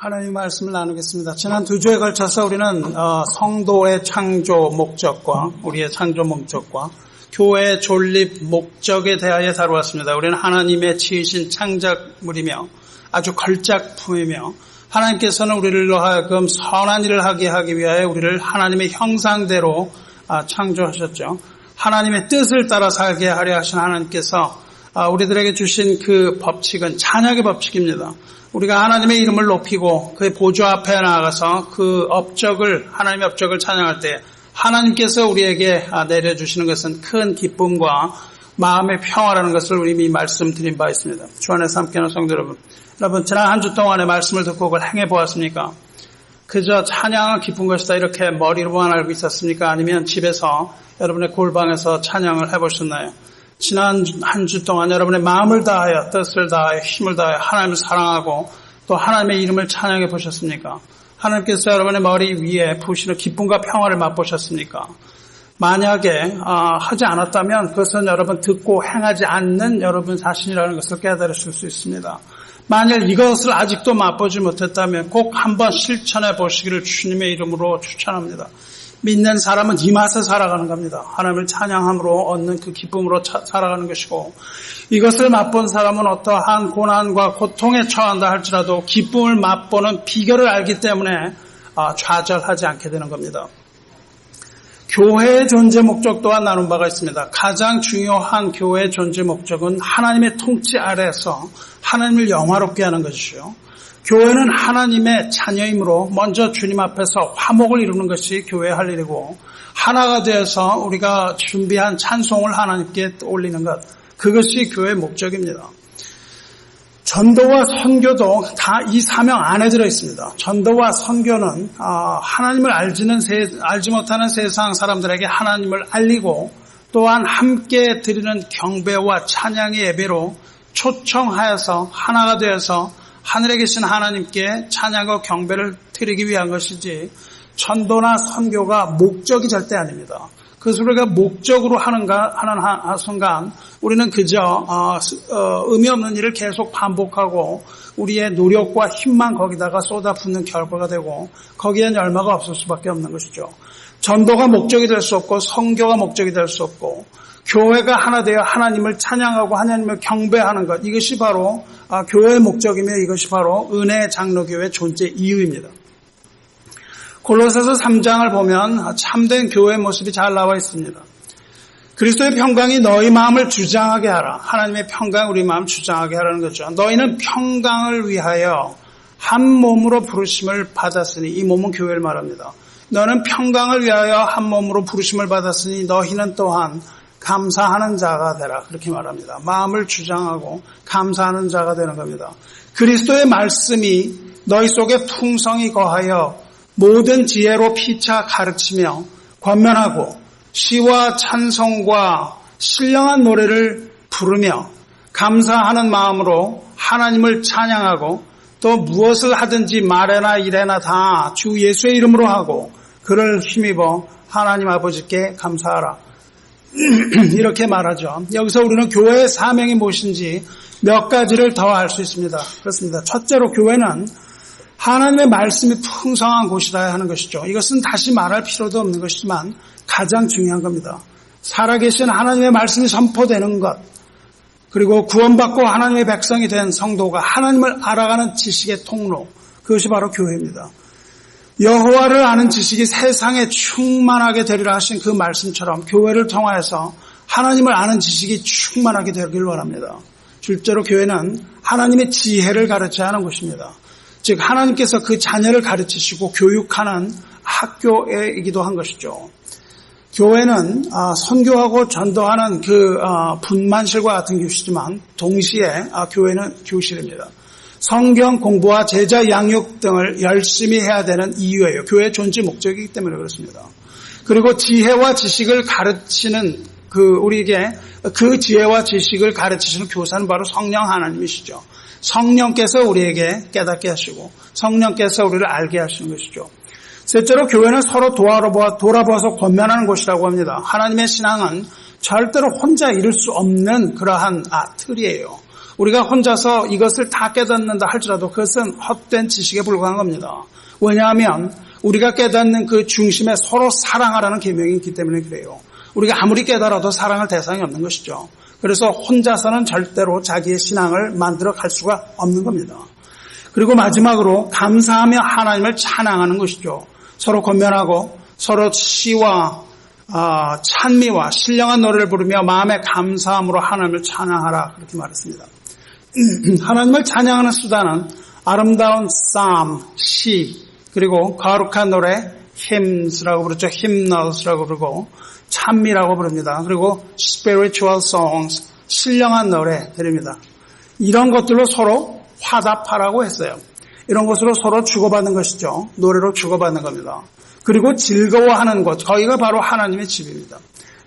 하나님의 말씀을 나누겠습니다. 지난 2주에 걸쳐서 우리는 성도의 창조 목적과 우리의 창조 목적과 교회의 존립 목적에 대하여 다루었습니다. 우리는 하나님의 지으신 창작물이며 아주 걸작품이며 하나님께서는 우리를 하여금 선한 일을 하게 하기 위하여 우리를 하나님의 형상대로 창조하셨죠. 하나님의 뜻을 따라 살게 하려 하신 하나님께서 우리들에게 주신 그 법칙은 찬양의 법칙입니다. 우리가 하나님의 이름을 높이고 그의 보좌 앞에 나아가서 그 하나님의 업적을 찬양할 때 하나님께서 우리에게 내려주시는 것은 큰 기쁨과 마음의 평화라는 것을 우리 이미 말씀드린 바 있습니다. 주 안에서 함께하는 성도 여러분, 지난 한 주 동안의 말씀을 듣고 그걸 행해 보았습니까? 그저 찬양은 기쁜 것이다 이렇게 머리로만 알고 있었습니까? 아니면 집에서 여러분의 골방에서 찬양을 해보셨나요? 지난 한 주 동안 여러분의 마음을 다하여 뜻을 다하여 힘을 다하여 하나님을 사랑하고 또 하나님의 이름을 찬양해 보셨습니까? 하나님께서 여러분의 머리 위에 부으시는 기쁨과 평화를 맛보셨습니까? 만약에 하지 않았다면 그것은 여러분 듣고 행하지 않는 여러분 자신이라는 것을 깨달으실 수 있습니다. 만약 이것을 아직도 맛보지 못했다면 꼭 한번 실천해 보시기를 주님의 이름으로 추천합니다. 믿는 사람은 이 맛에 살아가는 겁니다. 하나님을 찬양함으로 얻는 그 기쁨으로 살아가는 것이고 이것을 맛본 사람은 어떠한 고난과 고통에 처한다 할지라도 기쁨을 맛보는 비결을 알기 때문에 좌절하지 않게 되는 겁니다. 교회의 존재 목적 또한 나눈 바가 있습니다. 가장 중요한 교회의 존재 목적은 하나님의 통치 아래에서 하나님을 영화롭게 하는 것이죠. 교회는 하나님의 자녀이므로 먼저 주님 앞에서 화목을 이루는 것이 교회의 할 일이고 하나가 되어서 우리가 준비한 찬송을 하나님께 올리는 것, 그것이 교회의 목적입니다. 전도와 선교도 다 이 사명 안에 들어있습니다. 전도와 선교는 하나님을 알지 못하는 세상 사람들에게 하나님을 알리고 또한 함께 드리는 경배와 찬양의 예배로 초청하여서 하나가 되어서 하늘에 계신 하나님께 찬양과 경배를 드리기 위한 것이지 전도나 선교가 목적이 절대 아닙니다. 그래서 우리가 목적으로 하는 순간 우리는 그저 의미 없는 일을 계속 반복하고 우리의 노력과 힘만 거기다가 쏟아붓는 결과가 되고 거기엔 열마가 없을 수밖에 없는 것이죠. 전도가 목적이 될 수 없고 선교가 목적이 될 수 없고 교회가 하나 되어 하나님을 찬양하고 하나님을 경배하는 것, 이것이 바로 교회의 목적이며 이것이 바로 은혜의 장로교회의 존재 이유입니다. 골로새서 3장을 보면 참된 교회의 모습이 잘 나와 있습니다. 그리스도의 평강이 너희 마음을 주장하게 하라. 하나님의 평강 우리 마음 주장하게 하라는 거죠. 너희는 평강을 위하여 한 몸으로 부르심을 받았으니, 이 몸은 교회를 말합니다. 너는 평강을 위하여 한 몸으로 부르심을 받았으니 너희는 또한 감사하는 자가 되라. 그렇게 말합니다. 마음을 주장하고 감사하는 자가 되는 겁니다. 그리스도의 말씀이 너희 속에 풍성히 거하여 모든 지혜로 피차 가르치며 권면하고 시와 찬송과 신령한 노래를 부르며 감사하는 마음으로 하나님을 찬양하고 또 무엇을 하든지 말에나 일에나 다 주 예수의 이름으로 하고 그를 힘입어 하나님 아버지께 감사하라. 이렇게 말하죠. 여기서 우리는 교회의 사명이 무엇인지 몇 가지를 더 알 수 있습니다. 그렇습니다. 첫째로 교회는 하나님의 말씀이 풍성한 곳이라야 하는 것이죠. 이것은 다시 말할 필요도 없는 것이지만 가장 중요한 겁니다. 살아계신 하나님의 말씀이 선포되는 것, 그리고 구원받고 하나님의 백성이 된 성도가 하나님을 알아가는 지식의 통로, 그것이 바로 교회입니다. 여호와를 아는 지식이 세상에 충만하게 되리라 하신 그 말씀처럼 교회를 통하여서 하나님을 아는 지식이 충만하게 되길 원합니다. 실제로 교회는 하나님의 지혜를 가르쳐야 하는 곳입니다. 즉 하나님께서 그 자녀를 가르치시고 교육하는 학교이기도 한 것이죠. 교회는 선교하고 전도하는 그 분만실과 같은 교실이지만 동시에 교회는 교실입니다. 성경 공부와 제자 양육 등을 열심히 해야 되는 이유예요. 교회의 존재 목적이기 때문에 그렇습니다. 그리고 지혜와 지식을 가르치는 우리에게 그 지혜와 지식을 가르치시는 교사는 바로 성령 하나님이시죠. 성령께서 우리에게 깨닫게 하시고 성령께서 우리를 알게 하시는 것이죠. 셋째로 교회는 서로 돌아보아서 권면하는 곳이라고 합니다. 하나님의 신앙은 절대로 혼자 이룰 수 없는 그러한 틀이에요. 우리가 혼자서 이것을 다 깨닫는다 할지라도 그것은 헛된 지식에 불과한 겁니다. 왜냐하면 우리가 깨닫는 그 중심에 서로 사랑하라는 계명이 있기 때문에 그래요. 우리가 아무리 깨달아도 사랑할 대상이 없는 것이죠. 그래서 혼자서는 절대로 자기의 신앙을 만들어 갈 수가 없는 겁니다. 그리고 마지막으로 감사하며 하나님을 찬양하는 것이죠. 서로 권면하고 서로 시와 찬미와 신령한 노래를 부르며 마음의 감사함으로 하나님을 찬양하라 그렇게 말했습니다. 하나님을 찬양하는 수단은 아름다운 쌈, 시, 그리고 거룩한 노래, hymns라고 부르죠. hymnals라고 부르고 찬미라고 부릅니다. 그리고 spiritual songs, 신령한 노래들입니다. 이런 것들로 서로 화답하라고 했어요. 이런 것으로 서로 주고받는 것이죠. 노래로 주고받는 겁니다. 그리고 즐거워하는 것, 거기가 바로 하나님의 집입니다.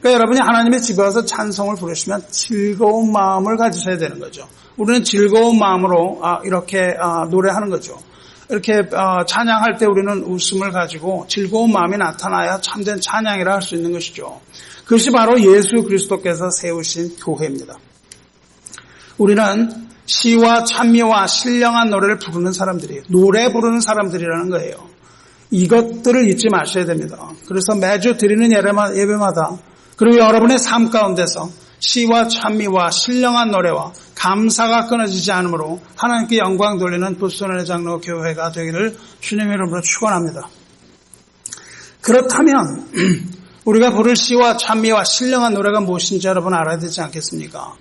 그러니까 여러분이 하나님의 집에 와서 찬송을 부르시면 즐거운 마음을 가지셔야 되는 거죠. 우리는 즐거운 마음으로 이렇게 노래하는 거죠. 이렇게 찬양할 때 우리는 웃음을 가지고 즐거운 마음이 나타나야 참된 찬양이라 할 수 있는 것이죠. 그것이 바로 예수 그리스도께서 세우신 교회입니다. 우리는 시와 찬미와 신령한 노래를 부르는 사람들이에요. 노래 부르는 사람들이라는 거예요. 이것들을 잊지 마셔야 됩니다. 그래서 매주 드리는 예배마다 그리고 여러분의 삶 가운데서 시와 찬미와 신령한 노래와 감사가 끊어지지 않으므로 하나님께 영광 돌리는 부스런의 장로 교회가 되기를 주님의 이름으로 축원합니다. 그렇다면 우리가 부를 시와 찬미와 신령한 노래가 무엇인지 여러분 알아야 되지 않겠습니까?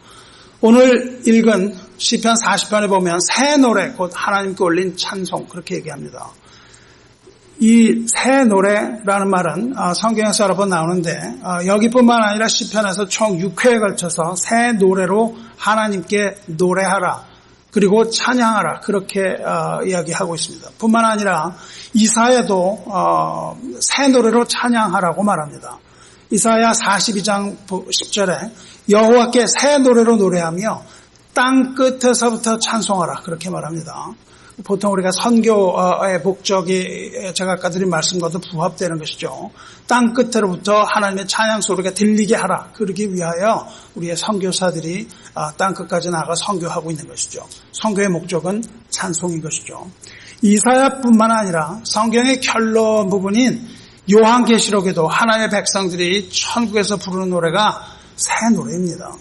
오늘 읽은 시편 40편에 보면 새 노래 곧 하나님께 올린 찬송 그렇게 얘기합니다. 이 새 노래라는 말은 성경에서 여러 번 나오는데 여기뿐만 아니라 시편에서 총 6회에 걸쳐서 새 노래로 하나님께 노래하라 그리고 찬양하라 그렇게 이야기하고 있습니다. 뿐만 아니라 이사야도 새 노래로 찬양하라고 말합니다. 이사야 42장 10절에 여호와께 새 노래로 노래하며 땅 끝에서부터 찬송하라 그렇게 말합니다. 보통 우리가 선교의 목적이 제가 아까 드린 말씀과도 부합되는 것이죠. 땅 끝으로부터 하나님의 찬양 소리가 들리게 하라. 그러기 위하여 우리의 선교사들이 땅 끝까지 나가 선교하고 있는 것이죠. 선교의 목적은 찬송인 것이죠. 이사야뿐만 아니라 성경의 결론 부분인 요한계시록에도 하나님의 백성들이 천국에서 부르는 노래가 새 노래입니다.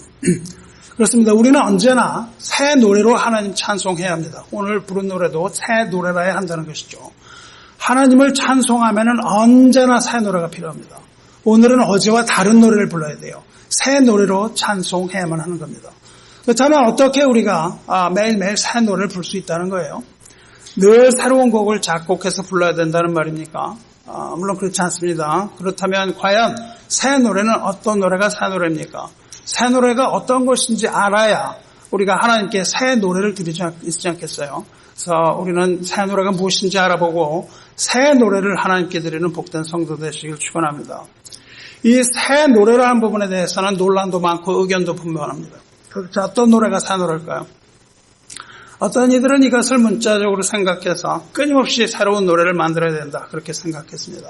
그렇습니다. 우리는 언제나 새 노래로 하나님 찬송해야 합니다. 오늘 부른 노래도 새 노래라야 한다는 것이죠. 하나님을 찬송하면은 언제나 새 노래가 필요합니다. 오늘은 어제와 다른 노래를 불러야 돼요. 새 노래로 찬송해야만 하는 겁니다. 그렇다면 어떻게 우리가 매일매일 새 노래를 부를 수 있다는 거예요? 늘 새로운 곡을 작곡해서 불러야 된다는 말입니까? 물론 그렇지 않습니다. 그렇다면 과연 새 노래는 어떤 노래가 새 노래입니까? 새 노래가 어떤 것인지 알아야 우리가 하나님께 새 노래를 드리지 않겠어요? 그래서 우리는 새 노래가 무엇인지 알아보고 새 노래를 하나님께 드리는 복된 성도 되시길 축원합니다. 이 새 노래라는 부분에 대해서는 논란도 많고 의견도 분분합니다. 그렇죠? 어떤 노래가 새 노래일까요? 어떤 이들은 이것을 문자적으로 생각해서 끊임없이 새로운 노래를 만들어야 된다 그렇게 생각했습니다.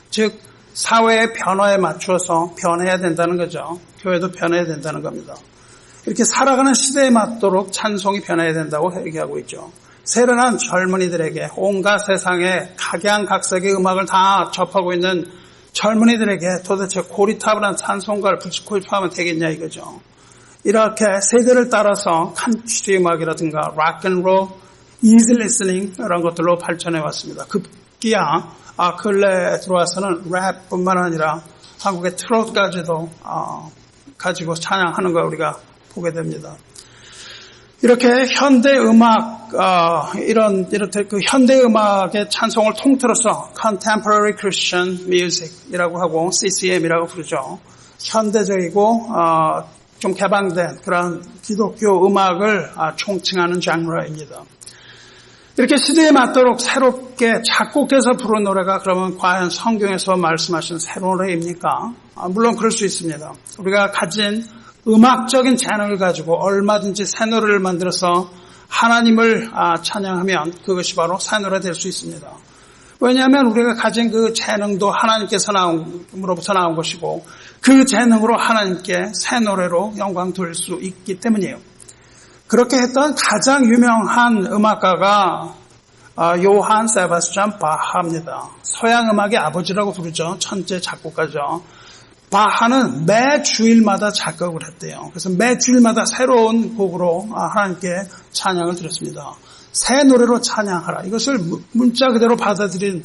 즉 사회의 변화에 맞추어서 변해야 된다는 거죠. 교회도 변해야 된다는 겁니다. 이렇게 살아가는 시대에 맞도록 찬송이 변해야 된다고 얘기하고 있죠. 세련한 젊은이들에게 온갖 세상의 각양각색의 음악을 다 접하고 있는 젊은이들에게 도대체 고리타분한 찬송가를 구입하면 되겠냐 이거죠. 이렇게 세대를 따라서 칸트리 음악이라든가 락앤롤, 이지 리스닝 이런 것들로 발전해 왔습니다. 급기야 근래에 들어와서는 랩뿐만 아니라 한국의 트로트까지도 가지고 찬양하는 걸 우리가 보게 됩니다. 이렇게 현대 음악 이렇게 그 현대 음악의 찬송을 통틀어서 Contemporary Christian Music이라고 하고 CCM이라고 부르죠. 현대적이고 좀 개방된 그런 기독교 음악을 총칭하는 장르입니다. 이렇게 시대에 맞도록 새롭게 작곡해서 부른 노래가 그러면 과연 성경에서 말씀하신 새로운 노래입니까? 물론 그럴 수 있습니다. 우리가 가진 음악적인 재능을 가지고 얼마든지 새 노래를 만들어서 하나님을 찬양하면 그것이 바로 새 노래 될 수 있습니다. 왜냐하면 우리가 가진 그 재능도 하나님께서 으로부터 나온 것이고 그 재능으로 하나님께 새 노래로 영광 돌릴 수 있기 때문이에요. 그렇게 했던 가장 유명한 음악가가 요한 세바스찬 바하입니다. 서양 음악의 아버지라고 부르죠. 천재 작곡가죠. 바하는 매 주일마다 작곡을 했대요. 그래서 매 주일마다 새로운 곡으로 하나님께 찬양을 드렸습니다. 새 노래로 찬양하라. 이것을 문자 그대로 받아들인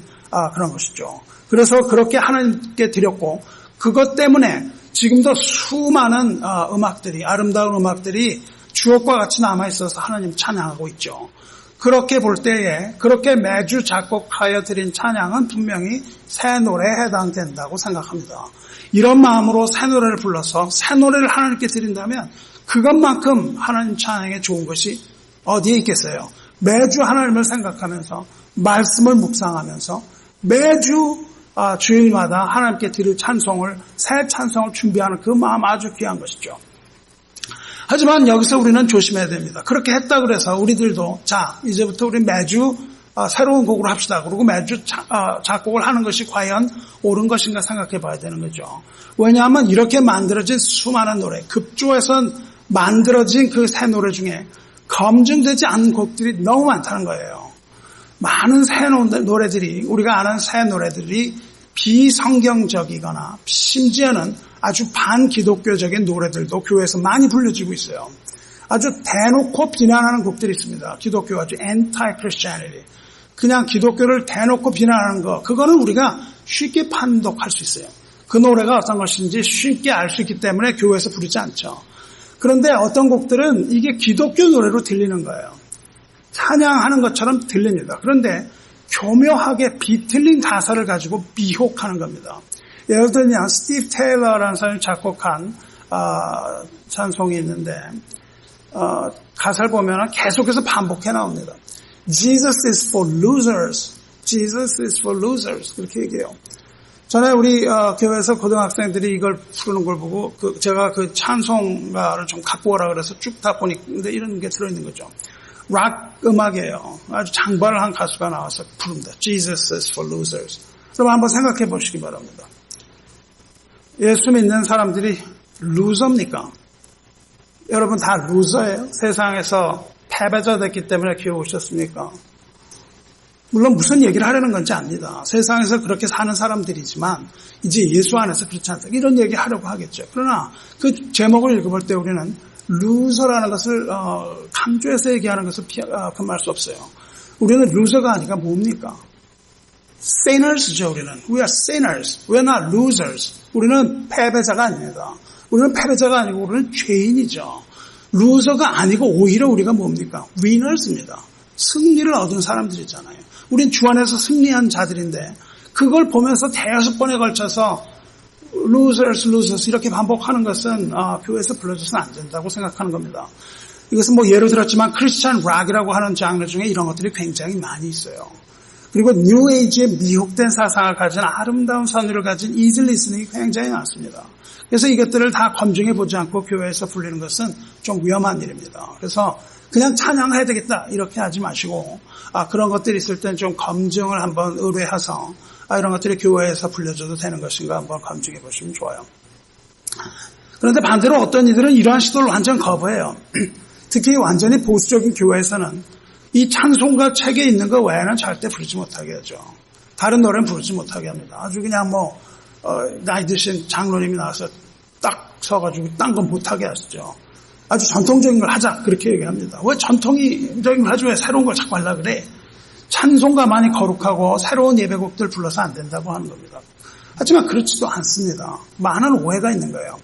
그런 것이죠. 그래서 그렇게 하나님께 드렸고 그것 때문에 지금도 수많은 음악들이 아름다운 음악들이 주옥과 같이 남아있어서 하나님 찬양하고 있죠. 그렇게 볼 때에 그렇게 매주 작곡하여 드린 찬양은 분명히 새 노래에 해당된다고 생각합니다. 이런 마음으로 새 노래를 불러서 새 노래를 하나님께 드린다면 그것만큼 하나님 찬양에 좋은 것이 어디에 있겠어요? 매주 하나님을 생각하면서 말씀을 묵상하면서 매주 주일마다 하나님께 드릴 찬송을 새 찬송을 준비하는 그 마음 아주 귀한 것이죠. 하지만 여기서 우리는 조심해야 됩니다. 그렇게 했다 그래서 우리들도 자 이제부터 우리 매주 새로운 곡으로 합시다. 그리고 매주 작곡을 하는 것이 과연 옳은 것인가 생각해 봐야 되는 거죠. 왜냐하면 이렇게 만들어진 수많은 노래, 급조해서 만들어진 그 새 노래 중에 검증되지 않은 곡들이 너무 많다는 거예요. 많은 새 노래들이 우리가 아는 새 노래들이 비성경적이거나 심지어는 아주 반기독교적인 노래들도 교회에서 많이 불려지고 있어요. 아주 대놓고 비난하는 곡들이 있습니다. 기독교 아주 anti-Christianity. 그냥 기독교를 대놓고 비난하는 거, 그거는 우리가 쉽게 판독할 수 있어요. 그 노래가 어떤 것인지 쉽게 알 수 있기 때문에 교회에서 부르지 않죠. 그런데 어떤 곡들은 이게 기독교 노래로 들리는 거예요. 찬양하는 것처럼 들립니다. 그런데 교묘하게 비틀린 가사를 가지고 미혹하는 겁니다. 예를 들면 스티브 테일러라는 사람이 작곡한 찬송이 있는데 가사를 보면 계속해서 반복해 나옵니다. Jesus is for losers. Jesus is for losers. 그렇게 얘기해요. 전에 우리 교회에서 고등학생들이 이걸 부르는 걸 보고 제가 그 찬송가를 좀 갖고 오라 그래서 쭉 다 보니까 이런 게 들어있는 거죠. 락 음악이에요. 아주 장발한 가수가 나와서 부릅니다. Jesus is for losers. 그럼 한번 생각해 보시기 바랍니다. 예수 믿는 사람들이 루저입니까? 여러분 다 루저예요? 세상에서 패배자 됐기 때문에 교회 오셨습니까? 물론 무슨 얘기를 하려는 건지 압니다. 세상에서 그렇게 사는 사람들이지만 이제 예수 안에서 그렇지 않다. 이런 얘기 하려고 하겠죠. 그러나 그 제목을 읽어볼 때 우리는 루저라는 것을 강조해서 얘기하는 것을 금할 수 없어요. 우리는 루저가 아니라 뭡니까? sinners죠. 우리는. We are sinners. We are not losers. 우리는 패배자가 아닙니다. 우리는 패배자가 아니고 우리는 죄인이죠. 루저가 아니고 오히려 우리가 뭡니까? winners입니다. 승리를 얻은 사람들이잖아요. 우린 주 안에서 승리한 자들인데 그걸 보면서 대여섯 번에 걸쳐서 losers 이렇게 반복하는 것은 교회에서 불러줘서는 안 된다고 생각하는 겁니다. 이것은 뭐 예로 들었지만 크리스찬 락이라고 하는 장르 중에 이런 것들이 굉장히 많이 있어요. 그리고 뉴 에이지의 미혹된 사상을 가진 아름다운 선율을 가진 이즈 리스닝이 굉장히 많습니다. 그래서 이것들을 다 검증해 보지 않고 교회에서 불리는 것은 좀 위험한 일입니다. 그래서 그냥 찬양해야 되겠다 이렇게 하지 마시고 그런 것들이 있을 땐 좀 검증을 한번 의뢰해서 이런 것들이 교회에서 불려줘도 되는 것인가 한번 검증해 보시면 좋아요. 그런데 반대로 어떤 이들은 이러한 시도를 완전 거부해요. 특히 완전히 보수적인 교회에서는 이 찬송가 책에 있는 것 외에는 절대 부르지 못하게 하죠. 다른 노래는 부르지 못하게 합니다. 아주 그냥 나이 드신 장로님이 나와서 딱 서가지고 딴 건 못하게 하시죠. 아주 전통적인 걸 하자 그렇게 얘기합니다. 왜 전통적인 걸 하지 왜 새로운 걸 자꾸 하려고 그래? 찬송가만이 거룩하고 새로운 예배곡들 불러서 안 된다고 하는 겁니다. 하지만 그렇지도 않습니다. 많은 오해가 있는 거예요.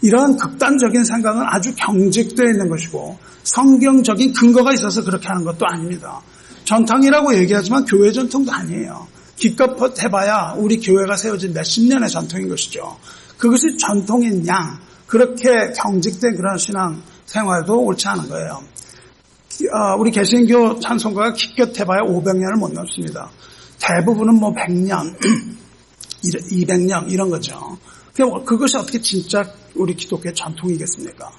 이런 극단적인 생각은 아주 경직되어 있는 것이고 성경적인 근거가 있어서 그렇게 하는 것도 아닙니다. 전통이라고 얘기하지만 교회 전통도 아니에요. 기껏 해봐야 우리 교회가 세워진 몇십 년의 전통인 것이죠. 그것이 전통인 양 그렇게 경직된 그런 신앙 생활도 옳지 않은 거예요. 우리 개신교 찬송가가 기껏 해봐야 500년을 못 넘습니다. 대부분은 100년, 200년 이런 거죠. 그것이 어떻게 진짜 우리 기독교의 전통이겠습니까?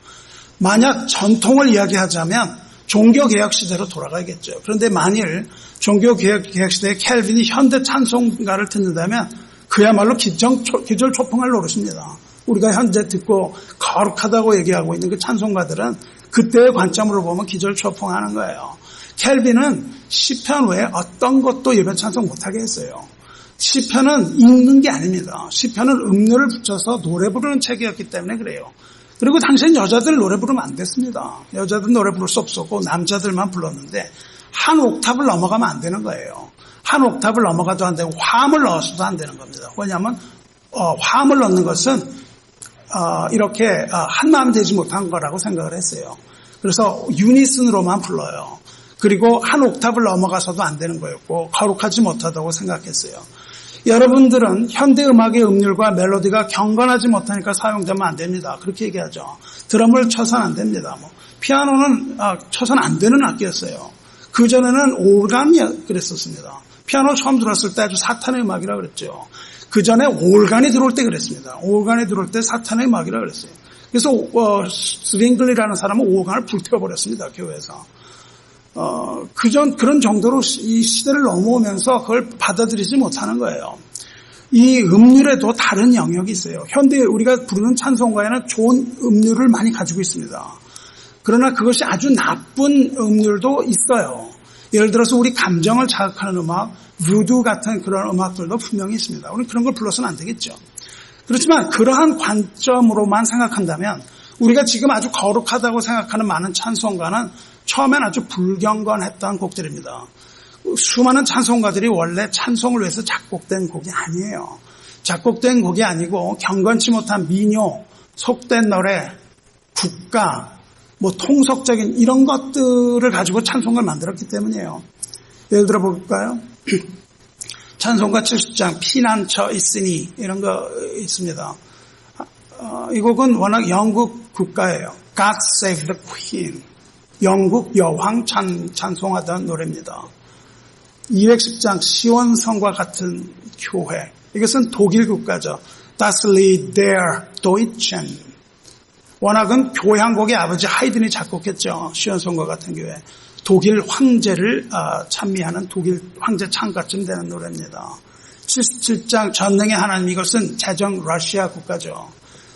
만약 전통을 이야기하자면 종교개혁 시대로 돌아가야겠죠. 그런데 만일 종교개혁 시대에 켈빈이 현대 찬송가를 듣는다면 그야말로 기절초풍할 노릇입니다. 우리가 현재 듣고 거룩하다고 얘기하고 있는 그 찬송가들은 그때의 관점으로 보면 기절초풍하는 거예요. 켈빈은 시편 외에 어떤 것도 예배 찬송 못하게 했어요. 시편은 읽는 게 아닙니다. 시편은 음료를 붙여서 노래 부르는 책이었기 때문에 그래요. 그리고 당시엔 여자들 노래 부르면 안 됐습니다. 여자들 노래 부를 수 없었고 남자들만 불렀는데 한 옥탑을 넘어가면 안 되는 거예요. 한 옥탑을 넘어가도 안 되고 화음을 넣어서도 안 되는 겁니다. 왜냐하면 화음을 넣는 것은 이렇게 한마음 되지 못한 거라고 생각을 했어요. 그래서 유니슨으로만 불러요. 그리고 한 옥탑을 넘어가서도 안 되는 거였고 거룩하지 못하다고 생각했어요. 여러분들은 현대음악의 음률과 멜로디가 경건하지 못하니까 사용되면 안 됩니다. 그렇게 얘기하죠. 드럼을 쳐서는 안 됩니다. 피아노는 쳐서는 안 되는 악기였어요. 그전에는 올간이 그랬었습니다. 피아노 처음 들었을 때 아주 사탄의 음악이라고 그랬죠. 그전에 올간이 들어올 때 그랬습니다. 올간이 들어올 때 사탄의 음악이라고 그랬어요. 그래서 스윙글리라는 사람은 올간을 불태워버렸습니다. 교회에서. 그런 정도로 이 시대를 넘어오면서 그걸 받아들이지 못하는 거예요. 이 음률에도 다른 영역이 있어요. 현대 우리가 부르는 찬송가에는 좋은 음률을 많이 가지고 있습니다. 그러나 그것이 아주 나쁜 음률도 있어요. 예를 들어서 우리 감정을 자극하는 음악, 루두 같은 그런 음악들도 분명히 있습니다. 우리는 그런 걸 불러서는 안 되겠죠. 그렇지만 그러한 관점으로만 생각한다면 우리가 지금 아주 거룩하다고 생각하는 많은 찬송가는 처음엔 아주 불경건했던 곡들입니다. 수많은 찬송가들이 원래 찬송을 위해서 작곡된 곡이 아니에요. 작곡된 곡이 아니고 경건치 못한 민요, 속된 노래, 국가, 통속적인 이런 것들을 가지고 찬송가를 만들었기 때문이에요. 예를 들어 볼까요? 찬송가 70장 피난처 있으니 이런 거 있습니다. 이 곡은 워낙 영국 국가예요. God Save the Queen. 영국 여왕 찬송하던 노래입니다. 210장 시온성과 같은 교회. 이것은 독일 국가죠. Das Lied der Deutschen. 워낙은 교향곡의 아버지 하이든이 작곡했죠. 시온성과 같은 교회. 독일 황제를 찬미하는 독일 황제 창가쯤 되는 노래입니다. 77장 전능의 하나님, 이것은 제정 러시아 국가죠.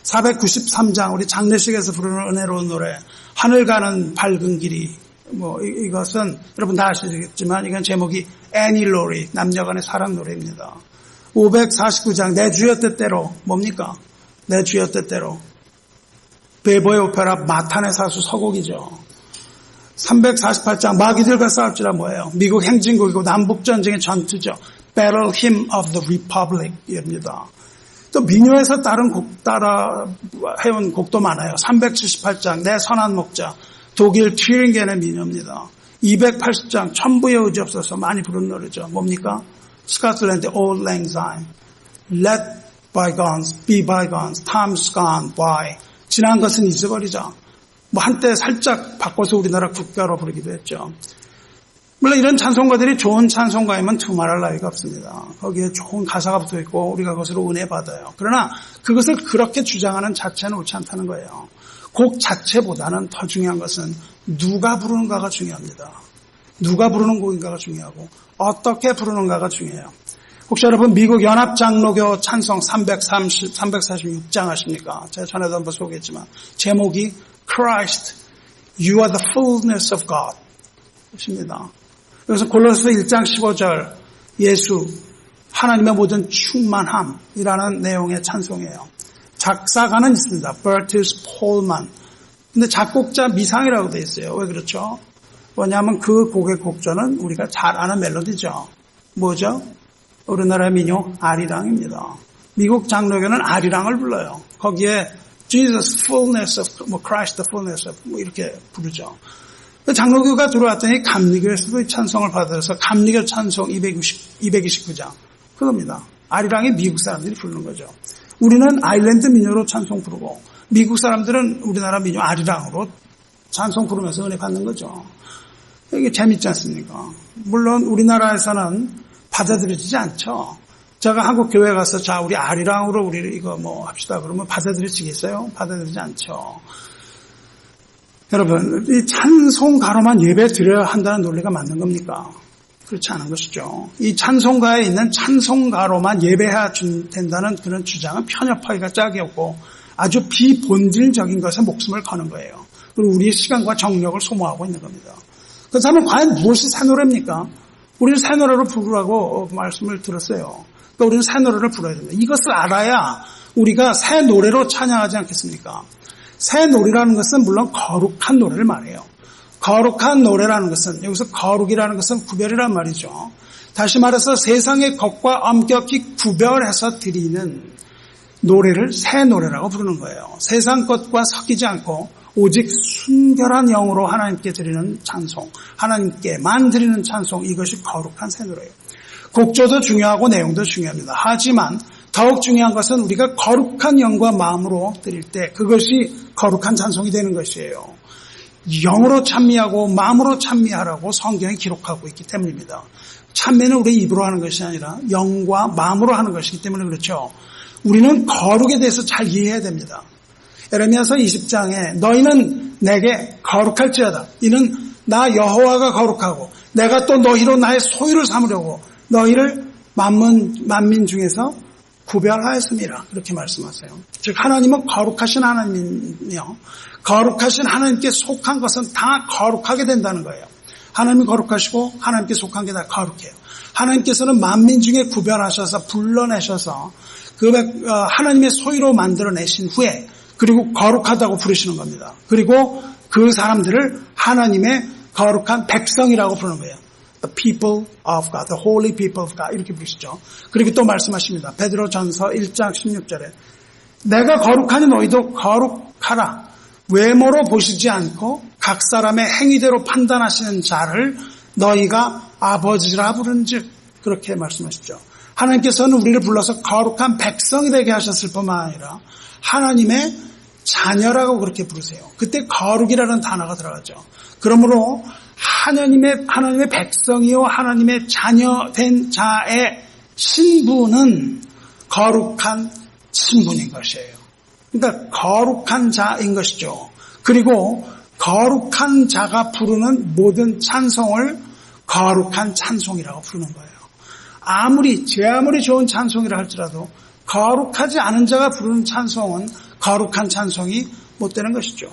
493장 우리 장례식에서 부르는 은혜로운 노래 하늘 가는 밝은 길이, 이것은 여러분 다 아시겠지만 이건 제목이 애닐로리, 남녀간의 사랑 노래입니다. 549장 내 주여 뜻대로, 뭡니까? 내 주여 뜻대로, 베버의 오페라 마탄의 사수 서곡이죠. 348장 마귀들과 싸울지라 뭐예요? 미국 행진곡이고 남북전쟁의 전투죠. Battle Hymn of the Republic입니다. 또 민요에서 따라 해온 곡도 많아요. 378장 내 선한 목자, 독일 튜링겐의 민요입니다. 280장 천부의 의지 없어서 많이 부르는 노래죠. 뭡니까? 스코틀랜드 Old Lang Syne. Let bygones be bygones, time's gone by. 지난 것은 잊어버리자. 한때 살짝 바꿔서 우리나라 국가로 부르기도 했죠. 물론 이런 찬송가들이 좋은 찬송가이면 두말할 나위가 없습니다. 거기에 좋은 가사가 붙어있고 우리가 그것으로 은혜 받아요. 그러나 그것을 그렇게 주장하는 자체는 옳지 않다는 거예요. 곡 자체보다는 더 중요한 것은 누가 부르는가가 중요합니다. 누가 부르는 곡인가가 중요하고 어떻게 부르는가가 중요해요. 혹시 여러분 미국 연합장로교 찬송 346장 아십니까? 제가 전에도 한번 소개했지만 제목이 Christ, you are the fullness of God 입니다. 그래서 골로새서 1장 15절 예수, 하나님의 모든 충만함이라는 내용의 찬송이에요. 작사가는 있습니다. Bertus Pohlmann. 근데 작곡자 미상이라고 되어 있어요. 왜 그렇죠? 왜냐하면 그 곡의 곡조는 우리가 잘 아는 멜로디죠. 뭐죠? 우리나라의 민요 아리랑입니다. 미국 장로교는 아리랑을 불러요. 거기에 Jesus fullness of Christ the fullness of 이렇게 부르죠. 장로교가 들어왔더니 감리교에서도 이 찬송을 받아서 감리교 찬송 229장 그겁니다. 아리랑이 미국 사람들이 부르는 거죠. 우리는 아일랜드 민요로 찬송 부르고 미국 사람들은 우리나라 민요 아리랑으로 찬송 부르면서 은혜 받는 거죠. 이게 재밌지 않습니까? 물론 우리나라에서는 받아들여지지 않죠. 제가 한국 교회 가서 자 우리 아리랑으로 우리 이거 합시다 그러면 받아들여지겠어요? 받아들이지 않죠. 여러분, 이 찬송가로만 예배 드려야 한다는 논리가 맞는 겁니까? 그렇지 않은 것이죠. 이 찬송가에 있는 찬송가로만 예배해야 된다는 그런 주장은 편협하기가 짝이 없고 아주 비본질적인 것에 목숨을 거는 거예요. 그리고 우리의 시간과 정력을 소모하고 있는 겁니다. 그렇다면 과연 무엇이 새 노래입니까? 우리는 새 노래로 부르라고 말씀을 들었어요. 그러니까 우리는 새 노래를 불러야 됩니다. 이것을 알아야 우리가 새 노래로 찬양하지 않겠습니까? 새 노래라는 것은 물론 거룩한 노래를 말해요. 거룩한 노래라는 것은, 여기서 거룩이라는 것은 구별이란 말이죠. 다시 말해서 세상의 것과 엄격히 구별해서 드리는 노래를 새 노래라고 부르는 거예요. 세상 것과 섞이지 않고 오직 순결한 영으로 하나님께 드리는 찬송, 하나님께만 드리는 찬송, 이것이 거룩한 새 노래예요. 곡조도 중요하고 내용도 중요합니다. 하지만 더욱 중요한 것은 우리가 거룩한 영과 마음으로 드릴 때 그것이 거룩한 찬송이 되는 것이에요. 영으로 찬미하고 마음으로 찬미하라고 성경이 기록하고 있기 때문입니다. 찬미는 우리 입으로 하는 것이 아니라 영과 마음으로 하는 것이기 때문에 그렇죠. 우리는 거룩에 대해서 잘 이해해야 됩니다. 에레미야서 20장에 너희는 내게 거룩할지어다. 이는 나 여호와가 거룩하고 내가 또 너희로 나의 소유를 삼으려고 너희를 만민 중에서 구별하였습니다. 그렇게 말씀하세요. 즉 하나님은 거룩하신 하나님이며 거룩하신 하나님께 속한 것은 다 거룩하게 된다는 거예요. 하나님이 거룩하시고 하나님께 속한 게 다 거룩해요. 하나님께서는 만민 중에 구별하셔서 불러내셔서 그 하나님의 소유로 만들어내신 후에 그리고 거룩하다고 부르시는 겁니다. 그리고 그 사람들을 하나님의 거룩한 백성이라고 부르는 거예요. The people of God, the holy people of God 이렇게 부르시죠. 그리고 또 말씀하십니다. 베드로전서 1장 16절에 내가 거룩하니 너희도 거룩하라. 외모로 보시지 않고 각 사람의 행위대로 판단하시는 자를 너희가 아버지라 부른즉 그렇게 말씀하시죠. 하나님께서는 우리를 불러서 거룩한 백성이 되게 하셨을 뿐만 아니라 하나님의 자녀라고 그렇게 부르세요. 그때 거룩이라는 단어가 들어가죠. 그러므로 하나님의 백성이요 하나님의 자녀된 자의 신분은 거룩한 신분인 것이에요. 그러니까 거룩한 자인 것이죠. 그리고 거룩한 자가 부르는 모든 찬송을 거룩한 찬송이라고 부르는 거예요. 제 아무리 좋은 찬송이라 할지라도 거룩하지 않은 자가 부르는 찬송은 거룩한 찬송이 못 되는 것이죠.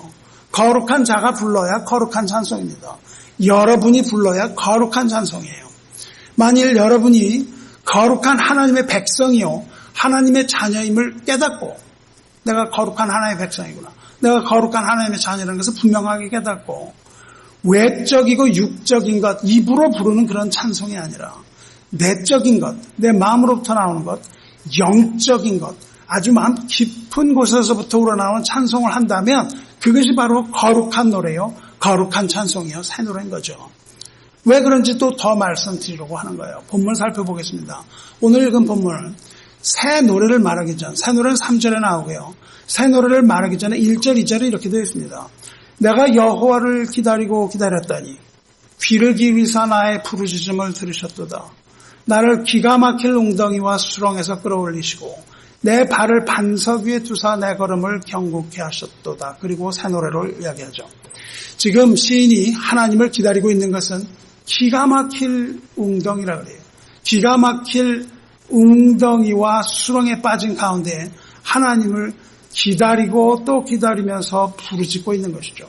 거룩한 자가 불러야 거룩한 찬송입니다. 여러분이 불러야 거룩한 찬송이에요. 만일 여러분이 거룩한 하나님의 백성이요 하나님의 자녀임을 깨닫고 내가 거룩한 하나님의 백성이구나. 내가 거룩한 하나님의 자녀라는 것을 분명하게 깨닫고 외적이고 육적인 것, 입으로 부르는 그런 찬송이 아니라 내적인 것, 내 마음으로부터 나오는 것, 영적인 것, 아주 마음 깊은 곳에서부터 우러나오는 찬송을 한다면 그것이 바로 거룩한 노래요. 거룩한 찬송이요. 새 노래인 거죠. 왜 그런지 또 더 말씀드리려고 하는 거예요. 본문 살펴보겠습니다. 오늘 읽은 본문은 새 노래를 말하기 전, 새 노래는 3절에 나오고요. 새 노래를 말하기 전에 1절, 2절에 이렇게 되어 있습니다. 내가 여호와를 기다리고 기다렸다니 귀를 기울이사 나의 부르짖음을 들으셨도다. 나를 기가 막힐 웅덩이와 수렁에서 끌어올리시고 내 발을 반석 위에 두사 내 걸음을 경고케 하셨도다. 그리고 새 노래로 이야기하죠. 지금 시인이 하나님을 기다리고 있는 것은 기가 막힐 웅덩이라 그래요. 기가 막힐 웅덩이와 수렁에 빠진 가운데 하나님을 기다리고 또 기다리면서 부르짖고 있는 것이죠.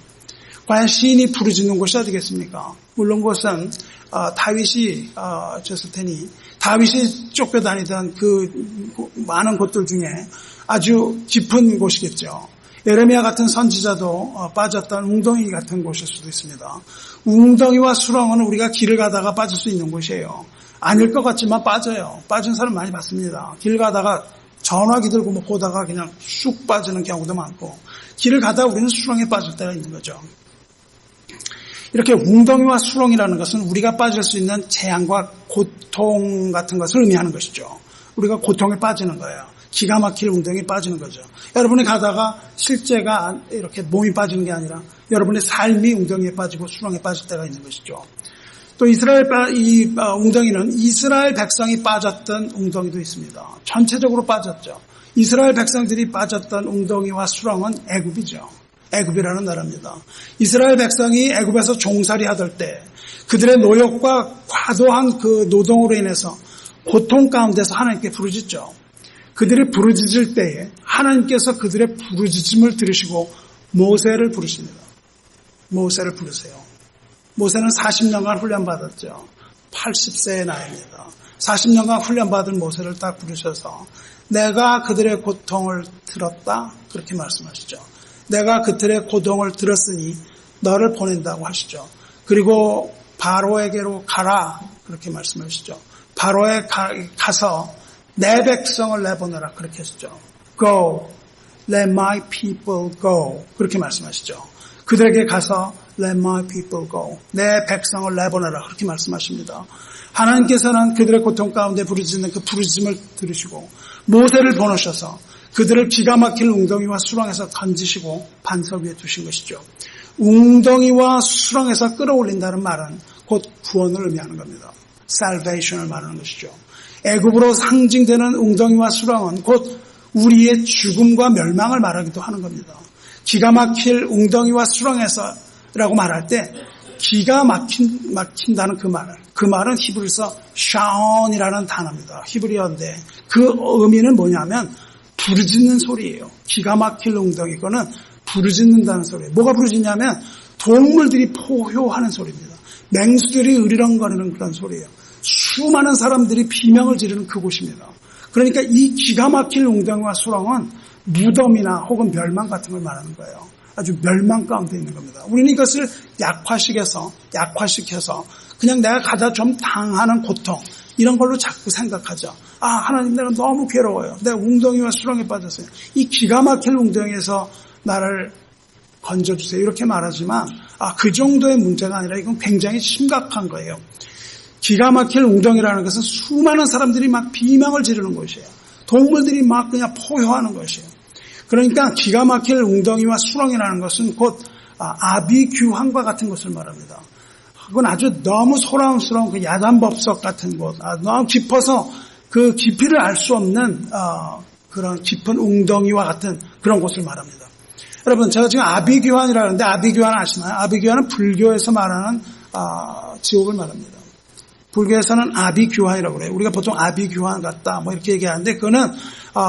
과연 시인이 부르짖는 곳이 어디겠습니까? 물론 그것은 다윗이 졌을 테니 다윗이 쫓겨다니던 그 많은 곳들 중에 아주 깊은 곳이겠죠. 에레미야 같은 선지자도 빠졌던 웅덩이 같은 곳일 수도 있습니다. 웅덩이와 수렁은 우리가 길을 가다가 빠질 수 있는 곳이에요. 아닐 것 같지만 빠져요. 빠진 사람 많이 봤습니다. 길 가다가 전화기 들고 보다가 그냥 쑥 빠지는 경우도 많고 길을 가다가 우리는 수렁에 빠질 때가 있는 거죠. 이렇게 웅덩이와 수렁이라는 것은 우리가 빠질 수 있는 재앙과 고통 같은 것을 의미하는 것이죠. 우리가 고통에 빠지는 거예요. 기가 막힐 웅덩이에 빠지는 거죠. 여러분이 가다가 실제가 이렇게 몸이 빠지는 게 아니라 여러분의 삶이 웅덩이에 빠지고 수렁에 빠질 때가 있는 것이죠. 또 이 웅덩이는 이스라엘 백성이 빠졌던 웅덩이도 있습니다. 전체적으로 빠졌죠. 이스라엘 백성들이 빠졌던 웅덩이와 수렁은 애굽이죠. 애굽이라는 나라입니다. 이스라엘 백성이 애굽에서 종살이 하던 때 그들의 노역과 과도한 그 노동으로 인해서 고통 가운데서 하나님께 부르짖죠. 그들이 부르짖을 때에 하나님께서 그들의 부르짖음을 들으시고 모세를 부르십니다. 모세를 부르세요. 모세는 40년간 훈련받았죠. 80세의 나이입니다. 40년간 훈련받은 모세를 딱 부르셔서 내가 그들의 고통을 들었다 그렇게 말씀하시죠. 내가 그들의 고통을 들었으니 너를 보낸다고 하시죠. 그리고 바로에게로 가라 그렇게 말씀하시죠. 바로에 가서 내 백성을 내보내라 그렇게 하시죠. Go, let my people go 그렇게 말씀하시죠. 그들에게 가서 let my people go 내 백성을 내보내라 그렇게 말씀하십니다. 하나님께서는 그들의 고통 가운데 부르짖는 그 부르짖음을 들으시고 모세를 보내셔서 그들을 기가 막힐 웅덩이와 수렁에서 건지시고 반석 위에 두신 것이죠. 웅덩이와 수렁에서 끌어올린다는 말은 곧 구원을 의미하는 겁니다. salvation을 말하는 것이죠. 애굽으로 상징되는 웅덩이와 수렁은 곧 우리의 죽음과 멸망을 말하기도 하는 겁니다. 기가 막힐 웅덩이와 수렁에서라고 말할 때 기가 막힌다는 그 말은 히브리서 샤온이라는 단어입니다. 히브리어인데 그 의미는 뭐냐면 부르짖는 소리예요. 기가 막힐 웅덩이 거는 부르짖는다는 소리예요. 뭐가 부르짖냐면 동물들이 포효하는 소리입니다. 맹수들이 으리렁거리는 그런 소리예요. 수많은 사람들이 비명을 지르는 그곳입니다. 그러니까 이 기가 막힐 웅덩이와 수렁은 무덤이나 혹은 멸망 같은 걸 말하는 거예요. 아주 멸망 가운데 있는 겁니다. 우리는 이것을 약화시켜서 그냥 내가 가다 좀 당하는 고통 이런 걸로 자꾸 생각하죠. 아, 하나님 내가 너무 괴로워요. 내가 웅덩이와 수렁에 빠졌어요. 이 기가 막힐 웅덩이에서 나를 건져주세요. 이렇게 말하지만 그 정도의 문제가 아니라 이건 굉장히 심각한 거예요. 기가 막힐 웅덩이라는 것은 수많은 사람들이 막 비명을 지르는 것이에요. 동물들이 막 그냥 포효하는 것이에요. 그러니까 기가 막힐 웅덩이와 수렁이라는 것은 곧 아비규환과 같은 것을 말합니다. 그건 아주 너무 소란스러운 그 야단법석 같은 곳, 너무 깊어서 그 깊이를 알 수 없는 그런 깊은 웅덩이와 같은 그런 곳을 말합니다. 여러분, 제가 지금 아비규환이라고 하는데 아비규환 아시나요? 아비규환은 불교에서 말하는 지옥을 말합니다. 불교에서는 아비규환이라고 그래요. 우리가 보통 아비규환 같다 뭐 이렇게 얘기하는데 그거는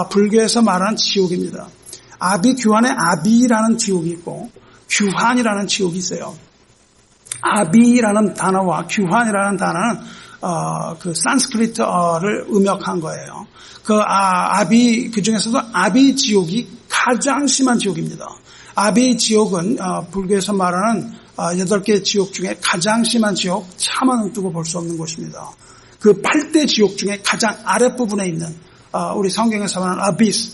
불교에서 말하는 지옥입니다. 아비규환에 아비라는 지옥이 있고 규환이라는 지옥이 있어요. 아비라는 단어와 규환이라는 단어는 그 산스크리트어를 음역한 거예요. 그 중에서도 아비 지옥이 가장 심한 지옥입니다. 아비 지옥은 불교에서 말하는 8개 지옥 중에 가장 심한 지옥, 차마 눈 뜨고 볼 수 없는 곳입니다. 그 8대 지옥 중에 가장 아랫부분에 있는 우리 성경에서 말하는 아비스,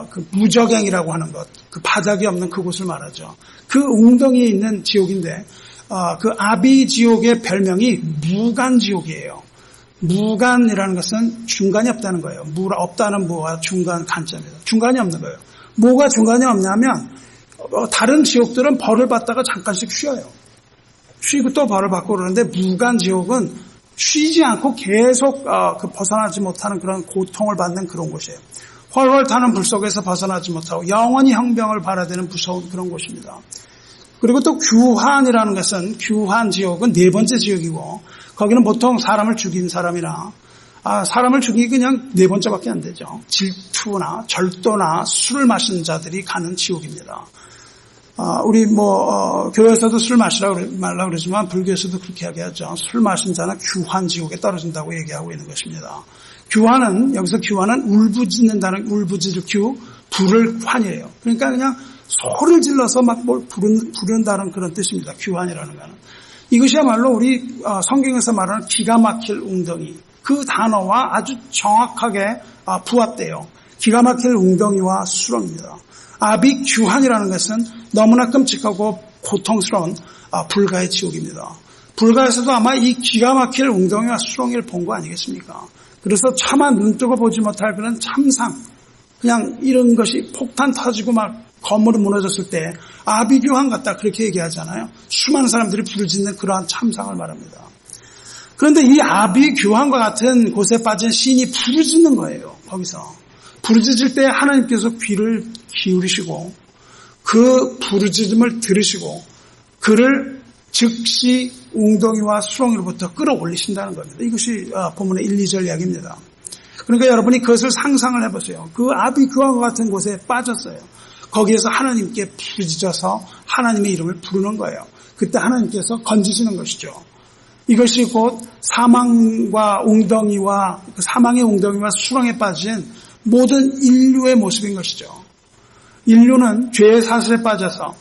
그 무저갱이라고 하는 것, 그 바닥이 없는 그곳을 말하죠. 그 웅덩이에 있는 지옥인데 그 아비 지옥의 별명이 무간지옥이에요. 무간이라는 것은 중간이 없다는 거예요. 없다는 무와 중간 간자입니다. 중간이 없는 거예요. 뭐가 중간이 없냐면 다른 지옥들은 벌을 받다가 잠깐씩 쉬어요. 쉬고 또 벌을 받고 그러는데 무간지옥은 쉬지 않고 계속 벗어나지 못하는 그런 고통을 받는 그런 곳이에요. 훨훨 타는 불 속에서 벗어나지 못하고 영원히 형병을 바라되는 무서운 그런 곳입니다. 그리고 또 규환이라는 것은 규환지옥은 4번째 지옥이고 거기는 보통 사람을 죽인 사람이나 사람을 죽이기 그냥 4번째밖에 안 되죠. 질투나 절도나 술을 마신 자들이 가는 지옥입니다. 우리 교회에서도 술 마시라고 말라고 그러지만 불교에서도 그렇게 이야기하죠. 술 마신 자는 규환 지옥에 떨어진다고 얘기하고 있는 것입니다. 여기서 규환은 울부짖는다는 울부짖을 불을 환이에요. 그러니까 그냥 소리를 질러서 막 뭘 부른다는 그런 뜻입니다. 규환이라는 거는. 이것이야말로 우리 성경에서 말하는 기가 막힐 웅덩이 그 단어와 아주 정확하게 부합돼요. 기가 막힐 웅덩이와 수렁입니다. 아비규환이라는 것은 너무나 끔찍하고 고통스러운 불가의 지옥입니다. 불가에서도 아마 이 기가 막힐 웅덩이와 수렁이를 본 거 아니겠습니까? 그래서 차마 눈뜨고 보지 못할 그런 참상, 그냥 이런 것이 폭탄 터지고 막 건물이 무너졌을 때 아비규환 같다 그렇게 얘기하잖아요. 수많은 사람들이 부르짖는 그러한 참상을 말합니다. 그런데 이 아비규환과 같은 곳에 빠진 시인이 부르짖는 거예요. 거기서 부르짖을 때 하나님께서 귀를 기울이시고 그 부르짖음을 들으시고 그를 즉시 웅덩이와 수렁이로부터 끌어올리신다는 겁니다. 이것이 본문의 1, 2절 이야기입니다. 그러니까 여러분이 그것을 상상을 해보세요. 그 아비규환과 같은 곳에 빠졌어요. 거기에서 하나님께 부르짖어서 하나님의 이름을 부르는 거예요. 그때 하나님께서 건지시는 것이죠. 이것이 곧 사망의 웅덩이와 수렁에 빠진 모든 인류의 모습인 것이죠. 인류는 죄의 사슬에 빠져서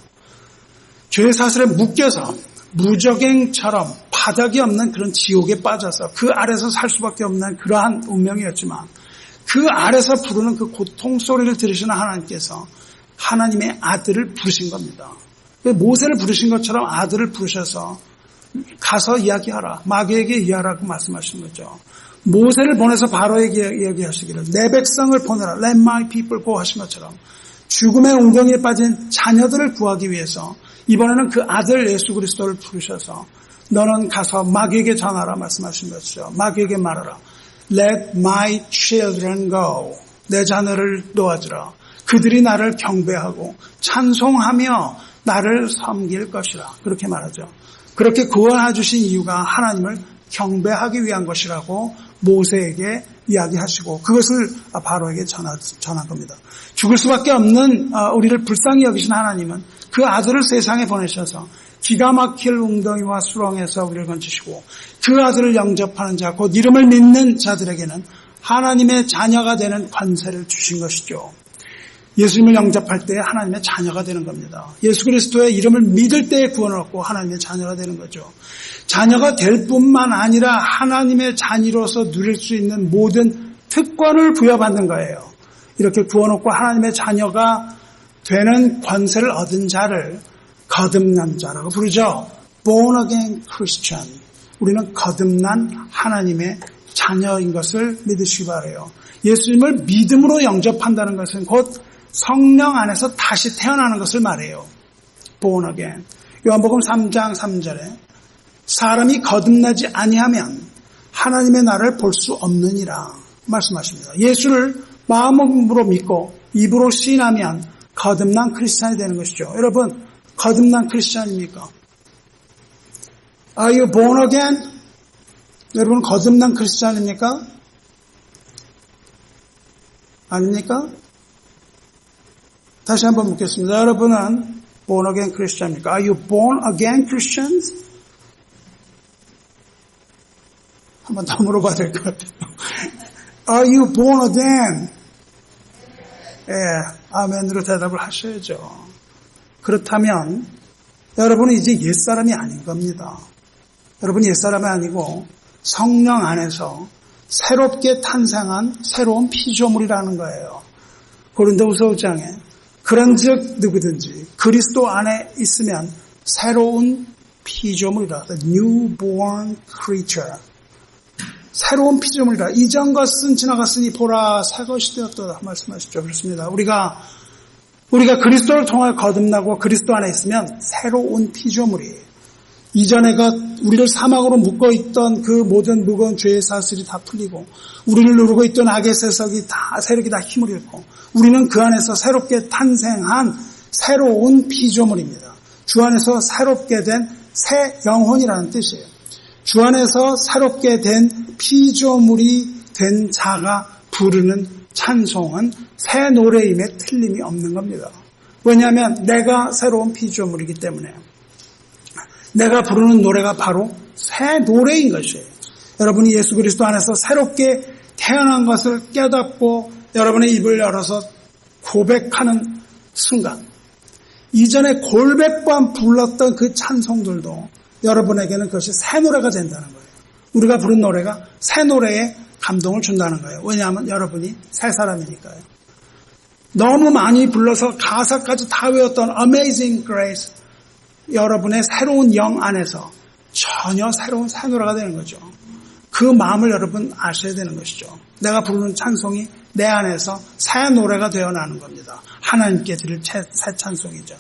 죄의 사슬에 묶여서 무적행처럼 바닥이 없는 그런 지옥에 빠져서 그 아래서 살 수밖에 없는 그러한 운명이었지만 그 아래서 부르는 그 고통 소리를 들으시는 하나님께서 하나님의 아들을 부르신 겁니다. 모세를 부르신 것처럼 아들을 부르셔서 가서 이야기하라. 마귀에게 이야기하라고 말씀하신 거죠. 모세를 보내서 바로에게 이야기하시기를 내 백성을 보내라. Let my people go 하신 것처럼 죽음의 웅덩이에 빠진 자녀들을 구하기 위해서 이번에는 그 아들 예수 그리스도를 부르셔서 너는 가서 마귀에게 전하라 말씀하신 것이죠. 마귀에게 말하라. Let my children go. 내 자녀를 놓아주라. 그들이 나를 경배하고 찬송하며 나를 섬길 것이라. 그렇게 말하죠. 그렇게 구원해 주신 이유가 하나님을 경배하기 위한 것이라고 모세에게 이야기하시고 그것을 바로에게 전한 겁니다. 죽을 수밖에 없는 우리를 불쌍히 여기신 하나님은 그 아들을 세상에 보내셔서 기가 막힐 웅덩이와 수렁에서 우리를 건지시고 그 아들을 영접하는 자, 곧 이름을 믿는 자들에게는 하나님의 자녀가 되는 권세를 주신 것이죠. 예수님을 영접할 때 하나님의 자녀가 되는 겁니다. 예수 그리스도의 이름을 믿을 때에 구원을 얻고 하나님의 자녀가 되는 거죠. 자녀가 될 뿐만 아니라 하나님의 자녀로서 누릴 수 있는 모든 특권을 부여받는 거예요. 이렇게 구원 얻고 하나님의 자녀가 되는 권세를 얻은 자를 거듭난 자라고 부르죠. Born again Christian. 우리는 거듭난 하나님의 자녀인 것을 믿으시기 바라요. 예수님을 믿음으로 영접한다는 것은 곧 성령 안에서 다시 태어나는 것을 말해요. Born again. 요한복음 3장 3절에 사람이 거듭나지 아니하면 하나님의 나라를 볼 수 없느니라 말씀하십니다. 예수를 마음으로 믿고 입으로 시인하면 거듭난 크리스찬이 되는 것이죠. 여러분, 거듭난 크리스찬입니까? Are you born again? 여러분, 거듭난 크리스찬입니까? 아닙니까? 다시 한번 묻겠습니다. 여러분은 born again 크리스찬입니까? Are you born again Christians? 한번 더 물어봐야 될 것 같아요. Are you born again? 예, 아멘으로 대답을 하셔야죠. 그렇다면 여러분은 이제 옛사람이 아닌 겁니다. 여러분이 옛사람이 아니고 성령 안에서 새롭게 탄생한 새로운 피조물이라는 거예요. 고린도후서 5장에 그런즉 누구든지 그리스도 안에 있으면 새로운 피조물이다. The newborn creature. 새로운 피조물이다. 이전 것은 지나갔으니 보라 새 것이 되었다 말씀하시죠. 그렇습니다. 우리가 그리스도를 통해 거듭나고 그리스도 안에 있으면 새로운 피조물이에요. 이전에 우리를 사망으로 묶어있던 그 모든 무거운 죄의 사슬이 다 풀리고 우리를 누르고 있던 악의 세력이 다 힘을 잃고 우리는 그 안에서 새롭게 탄생한 새로운 피조물입니다. 주 안에서 새롭게 된 새 영혼이라는 뜻이에요. 주 안에서 새롭게 된 피조물이 된 자가 부르는 찬송은 새 노래임에 틀림이 없는 겁니다. 왜냐하면 내가 새로운 피조물이기 때문에 내가 부르는 노래가 바로 새 노래인 것이에요. 여러분이 예수 그리스도 안에서 새롭게 태어난 것을 깨닫고 여러분의 입을 열어서 고백하는 순간 이전에 골백과 불렀던 그 찬송들도 여러분에게는 그것이 새 노래가 된다는 거예요. 우리가 부른 노래가 새 노래에 감동을 준다는 거예요. 왜냐하면 여러분이 새 사람이니까요. 너무 많이 불러서 가사까지 다 외웠던 Amazing Grace 여러분의 새로운 영 안에서 전혀 새로운 새 노래가 되는 거죠. 그 마음을 여러분 아셔야 되는 것이죠. 내가 부르는 찬송이 내 안에서 새 노래가 되어나는 겁니다. 하나님께 드릴 새 찬송이죠.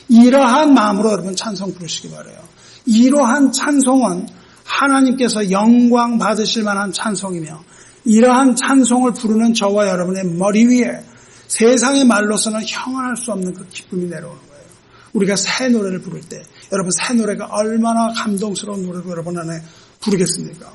이러한 마음으로 여러분 찬송 부르시기 바라요. 이러한 찬송은 하나님께서 영광 받으실 만한 찬송이며 이러한 찬송을 부르는 저와 여러분의 머리 위에 세상의 말로서는 형언할 수 없는 그 기쁨이 내려오는 거예요. 우리가 새 노래를 부를 때 여러분 새 노래가 얼마나 감동스러운 노래로 여러분 안에 부르겠습니까?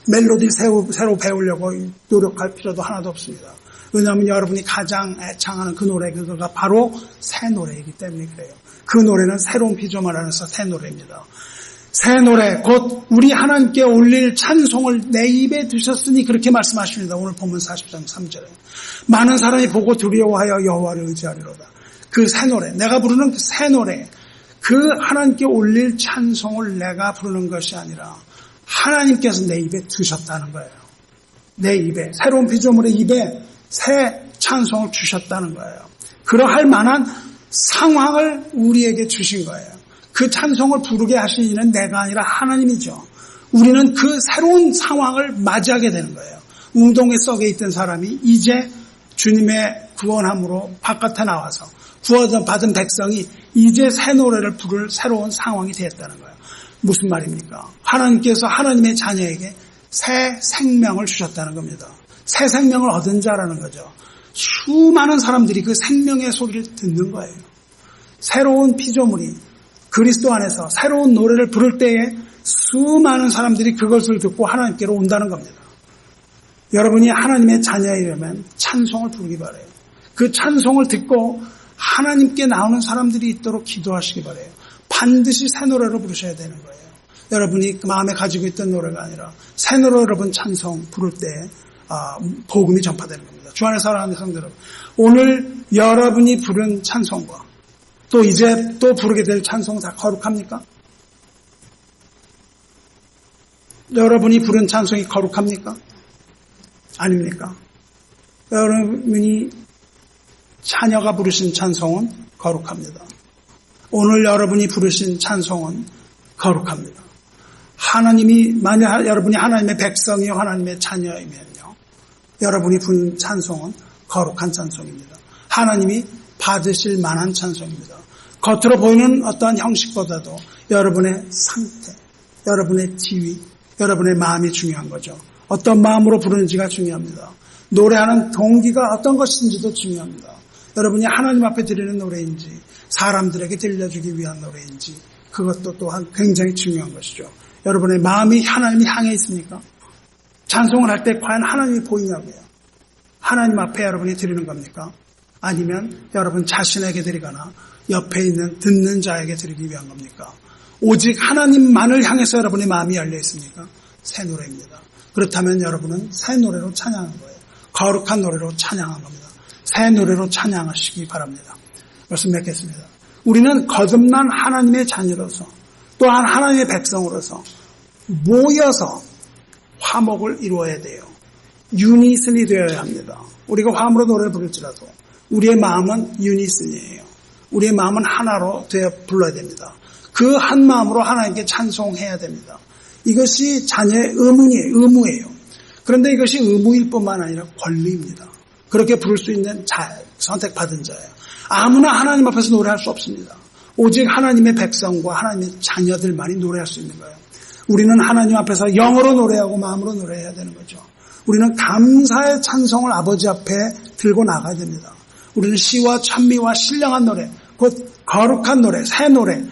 멜로디를 새로 배우려고 노력할 필요도 하나도 없습니다. 왜냐하면 여러분이 가장 애창하는 그 노래, 그거가 바로 새 노래이기 때문에 그래요. 그 노래는 새로운 피조물 안에서 새 노래입니다. 새 노래, 곧 우리 하나님께 올릴 찬송을 내 입에 두셨으니 그렇게 말씀하십니다. 오늘 본문 40장 3절에. 많은 사람이 보고 두려워하여 여호와를 의지하리로다. 그 새 노래, 내가 부르는 그 새 노래, 그 하나님께 올릴 찬송을 내가 부르는 것이 아니라 하나님께서 내 입에 두셨다는 거예요. 내 입에, 새로운 피조물의 입에 새 찬송을 주셨다는 거예요. 그러할 만한 상황을 우리에게 주신 거예요. 그 찬송을 부르게 하신 이는 내가 아니라 하나님이죠. 우리는 그 새로운 상황을 맞이하게 되는 거예요. 웅동의 썩에 있던 사람이 이제 주님의 구원함으로 바깥에 나와서 구원받은 백성이 이제 새 노래를 부를 새로운 상황이 되었다는 거예요. 무슨 말입니까? 하나님께서 하나님의 자녀에게 새 생명을 주셨다는 겁니다. 새 생명을 얻은 자라는 거죠. 수많은 사람들이 그 생명의 소리를 듣는 거예요. 새로운 피조물이 그리스도 안에서 새로운 노래를 부를 때에 수많은 사람들이 그것을 듣고 하나님께로 온다는 겁니다. 여러분이 하나님의 자녀이려면 찬송을 부르기 바라요. 그 찬송을 듣고 하나님께 나오는 사람들이 있도록 기도하시기 바라요. 반드시 새 노래로 부르셔야 되는 거예요. 여러분이 마음에 가지고 있던 노래가 아니라 새 노래로 여러분 찬송 부를 때 복음이 전파되는 겁니다. 주 안에 사랑하는 성도 여러분, 오늘 여러분이 부른 찬송과 또 이제 또 부르게 될 찬송 다 거룩합니까? 여러분이 부른 찬송이 거룩합니까? 아닙니까? 여러분이 자녀가 부르신 찬송은 거룩합니다. 오늘 여러분이 부르신 찬송은 거룩합니다. 하나님이 만약 여러분이 하나님의 백성이요 하나님의 자녀이면요, 여러분이 부른 찬송은 거룩한 찬송입니다. 하나님이 받으실 만한 찬송입니다. 겉으로 보이는 어떠한 형식보다도 여러분의 상태, 여러분의 지위, 여러분의 마음이 중요한 거죠. 어떤 마음으로 부르는지가 중요합니다. 노래하는 동기가 어떤 것인지도 중요합니다. 여러분이 하나님 앞에 드리는 노래인지 사람들에게 들려주기 위한 노래인지 그것도 또한 굉장히 중요한 것이죠. 여러분의 마음이 하나님이 향해 있습니까? 찬송을 할 때 과연 하나님이 보이냐고요. 하나님 앞에 여러분이 드리는 겁니까? 아니면 여러분 자신에게 드리거나 옆에 있는 듣는 자에게 드리기 위한 겁니까? 오직 하나님만을 향해서 여러분의 마음이 열려 있습니까? 새 노래입니다. 그렇다면 여러분은 새 노래로 찬양한 거예요. 거룩한 노래로 찬양한 겁니다. 새 노래로 찬양하시기 바랍니다. 말씀 맺겠습니다. 우리는 거듭난 하나님의 자녀로서 또한 하나님의 백성으로서 모여서 화목을 이루어야 돼요. 유니슨이 되어야 합니다. 우리가 화음으로 노래를 부를지라도 우리의 마음은 유니슨이에요. 우리의 마음은 하나로 되어 불러야 됩니다. 그 한 마음으로 하나님께 찬송해야 됩니다. 이것이 자녀의 의무예요. 그런데 이것이 의무일 뿐만 아니라 권리입니다. 그렇게 부를 수 있는 선택받은 자예요. 아무나 하나님 앞에서 노래할 수 없습니다. 오직 하나님의 백성과 하나님의 자녀들만이 노래할 수 있는 거예요. 우리는 하나님 앞에서 영어로 노래하고 마음으로 노래해야 되는 거죠. 우리는 감사의 찬송을 아버지 앞에 들고 나가야 됩니다. 우리는 시와 찬미와 신령한 노래, 곧 거룩한 노래, 새 노래,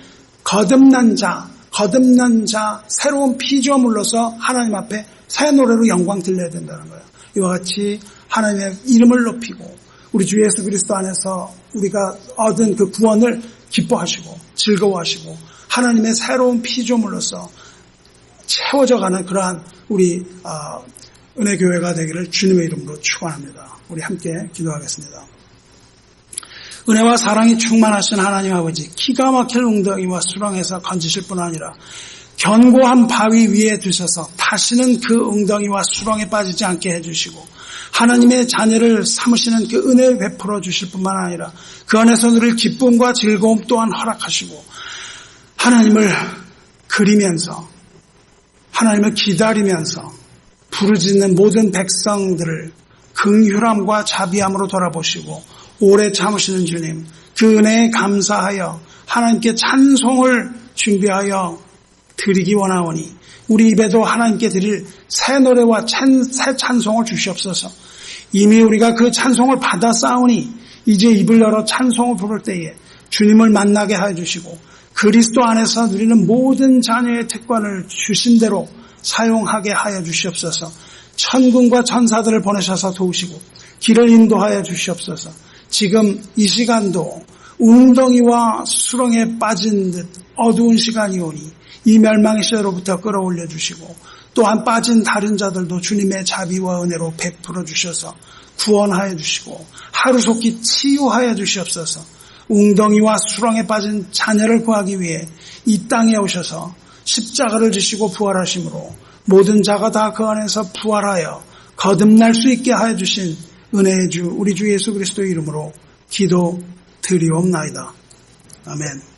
거듭난 자, 새로운 피조물로서 하나님 앞에 새 노래로 영광 들려야 된다는 거예요. 이와 같이 하나님의 이름을 높이고 우리 주 예수 그리스도 안에서 우리가 얻은 그 구원을 기뻐하시고 즐거워하시고 하나님의 새로운 피조물로서 채워져가는 그러한 우리 은혜교회가 되기를 주님의 이름으로 축원합니다. 우리 함께 기도하겠습니다. 은혜와 사랑이 충만하신 하나님 아버지, 기가 막힐 웅덩이와 수렁에서 건지실 뿐 아니라 견고한 바위 위에 두셔서 다시는 그 웅덩이와 수렁에 빠지지 않게 해주시고 하나님의 자녀를 삼으시는 그 은혜를 베풀어 주실 뿐만 아니라 그 안에서 누릴 기쁨과 즐거움 또한 허락하시고 하나님을 그리면서 하나님을 기다리면서 부르짖는 모든 백성들을 긍휼함과 자비함으로 돌아보시고 오래 참으시는 주님, 그 은혜에 감사하여 하나님께 찬송을 준비하여 드리기 원하오니 우리 입에도 하나님께 드릴 새 노래와 새 찬송을 주시옵소서. 이미 우리가 그 찬송을 받았사오니 이제 입을 열어 찬송을 부를 때에 주님을 만나게 하여 주시고 그리스도 안에서 누리는 모든 자녀의 특권을 주신 대로 사용하게 하여 주시옵소서. 천군과 천사들을 보내셔서 도우시고 길을 인도하여 주시옵소서. 지금 이 시간도 웅덩이와 수렁에 빠진 듯 어두운 시간이 오니 이 멸망의 시대로부터 끌어올려 주시고 또한 빠진 다른 자들도 주님의 자비와 은혜로 베풀어 주셔서 구원하여 주시고 하루속히 치유하여 주시옵소서. 웅덩이와 수렁에 빠진 자녀를 구하기 위해 이 땅에 오셔서 십자가를 지시고 부활하심으로 모든 자가 다 그 안에서 부활하여 거듭날 수 있게 하여 주신 은혜의 주 우리 주 예수 그리스도의 이름으로 기도 드리옵나이다. 아멘.